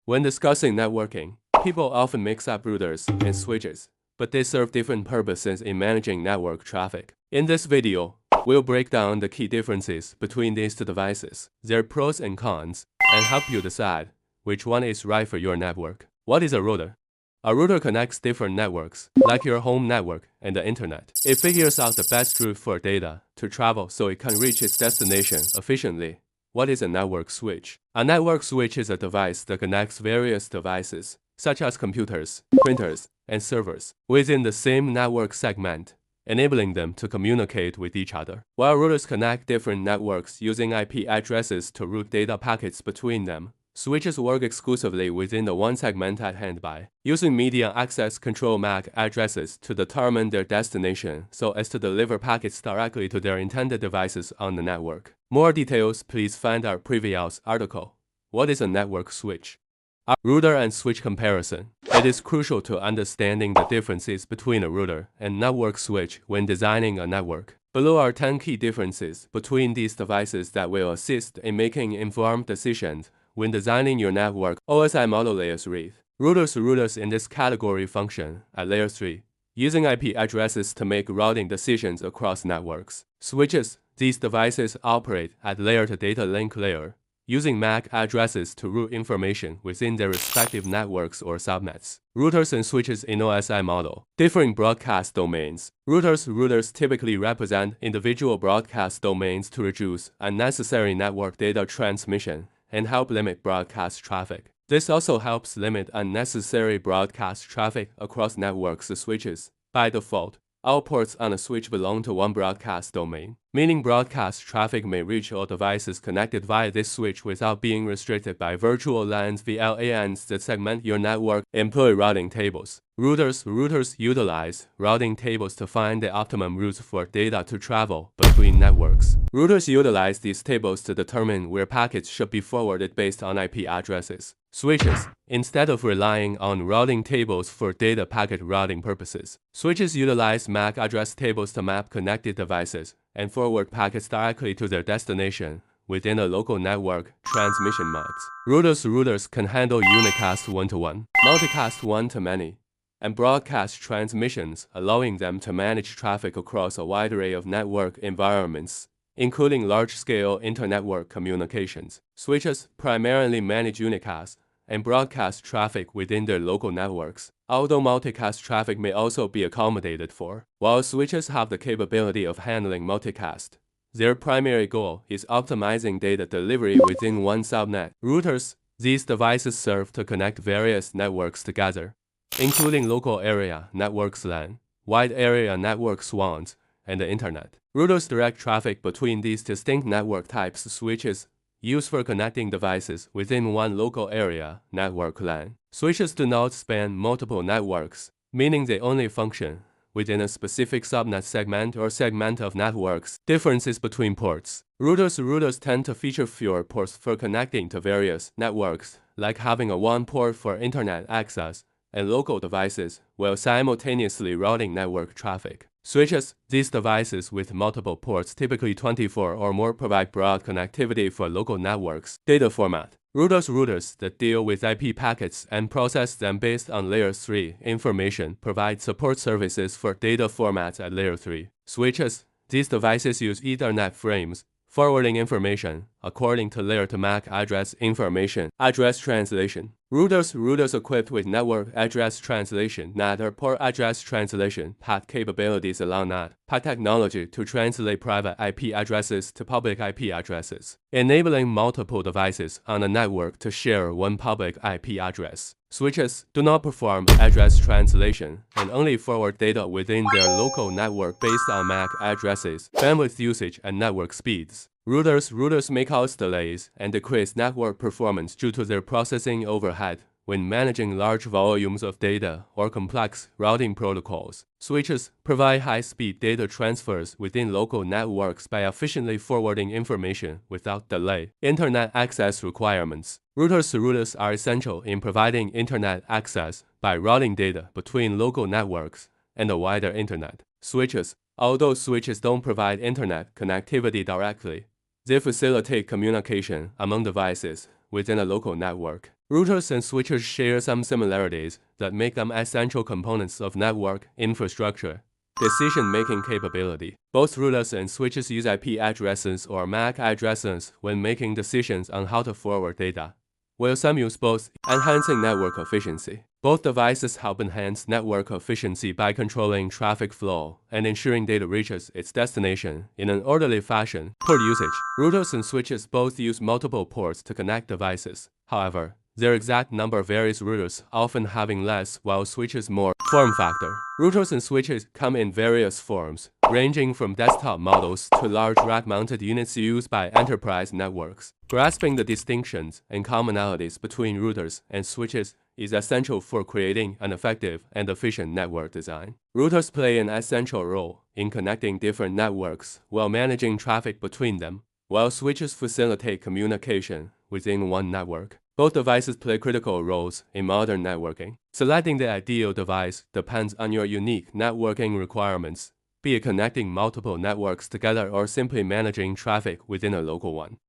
When discussing networking, people often mix up routers and switches, but they serve different purposes in managing network traffic. In this video, we'll break down the key differences between these two devices, their pros and cons, and help you decide which one is right for your network. What is a router? A router connects different networks, like your home network and the internet. It figures out the best route for data to travel so it can reach its destination efficiently. What is a network switch? A network switch is a device that connects various devices, such as computers, printers, and servers, within the same network segment, enabling them to communicate with each other. While routers connect different networks using IP addresses to route data packets between them, switches work exclusively within the one segment at hand by using median access control MAC addresses to determine their destination so as to deliver packets directly to their intended devices on the network. More details, please find our previous article. What is a network switch? A router and switch comparison. It is crucial to understanding the differences between a router and network switch when designing a network. Below are 10 key differences between these devices that will assist in making informed decisions when designing your network. OSI model layer 3. Routers in this category function at layer 3, using IP addresses to make routing decisions across networks. Switches. These devices operate at layer-to-data link layer, using MAC addresses to route information within their respective networks or subnets. Routers and switches in OSI model. Differing broadcast domains. Routers typically represent individual broadcast domains to reduce unnecessary network data transmission and help limit broadcast traffic. This also helps limit unnecessary broadcast traffic across networks. Switches. By default, all ports on a switch belong to one broadcast domain, meaning broadcast traffic may reach all devices connected via this switch without being restricted by virtual LANs, VLANs that segment your network. Employ routing tables. Routers utilize routing tables to find the optimum routes for data to travel between networks. Routers utilize these tables to determine where packets should be forwarded based on IP addresses. Switches. Instead of relying on routing tables for data packet routing purposes, switches utilize MAC address tables to map connected devices and forward packets directly to their destination within a local network transmission modes. Routers can handle unicast one-to-one, multicast one-to-many, and broadcast transmissions, allowing them to manage traffic across a wide array of network environments, including large-scale inter-network communications. Switches primarily manage unicast and broadcast traffic within their local networks, although multicast traffic may also be accommodated for. While switches have the capability of handling multicast, their primary goal is optimizing data delivery within one subnet. Routers. These devices serve to connect various networks together, including local area networks LAN, wide area networks WANs, and the internet. Routers direct traffic between these distinct network types. Switches used for connecting devices within one local area network LAN. Switches do not span multiple networks, meaning they only function within a specific subnet segment or segment of networks. Differences between ports. Routers tend to feature fewer ports for connecting to various networks, like having a one port for internet access and local devices, while simultaneously routing network traffic. Switches. These devices with multiple ports, typically 24 or more, provide broad connectivity for local networks. Data format. Routers that deal with IP packets and process them based on layer 3 information provide support services for data formats at layer 3. Switches. These devices use Ethernet frames, forwarding information according to layer to MAC address information. Address translation. Routers equipped with network address translation, NAT or port address translation, PAT capabilities allow NAT, PAT technology to translate private IP addresses to public IP addresses, enabling multiple devices on a network to share one public IP address. Switches do not perform address translation and only forward data within their local network based on MAC addresses, bandwidth usage, and network speeds. Routers may cause delays and decrease network performance due to their processing overhead when managing large volumes of data or complex routing protocols. Switches provide high-speed data transfers within local networks by efficiently forwarding information without delay. Internet access requirements. Routers are essential in providing internet access by routing data between local networks and the wider internet. Switches. Although switches don't provide internet connectivity directly, they facilitate communication among devices within a local network. Routers and switches share some similarities that make them essential components of network infrastructure. Decision-making capability. Both routers and switches use IP addresses or MAC addresses when making decisions on how to forward data, while some use both, enhancing network efficiency. Both devices help enhance network efficiency by controlling traffic flow and ensuring data reaches its destination in an orderly fashion. Port usage. Routers and switches both use multiple ports to connect devices. However, their exact number varies, routers often having less while switches more. Form factor. Routers and switches come in various forms, ranging from desktop models to large rack-mounted units used by enterprise networks. Grasping the distinctions and commonalities between routers and switches is essential for creating an effective and efficient network design. Routers play an essential role in connecting different networks while managing traffic between them, while switches facilitate communication within one network. Both devices play critical roles in modern networking. Selecting the ideal device depends on your unique networking requirements, be it connecting multiple networks together or simply managing traffic within a local one.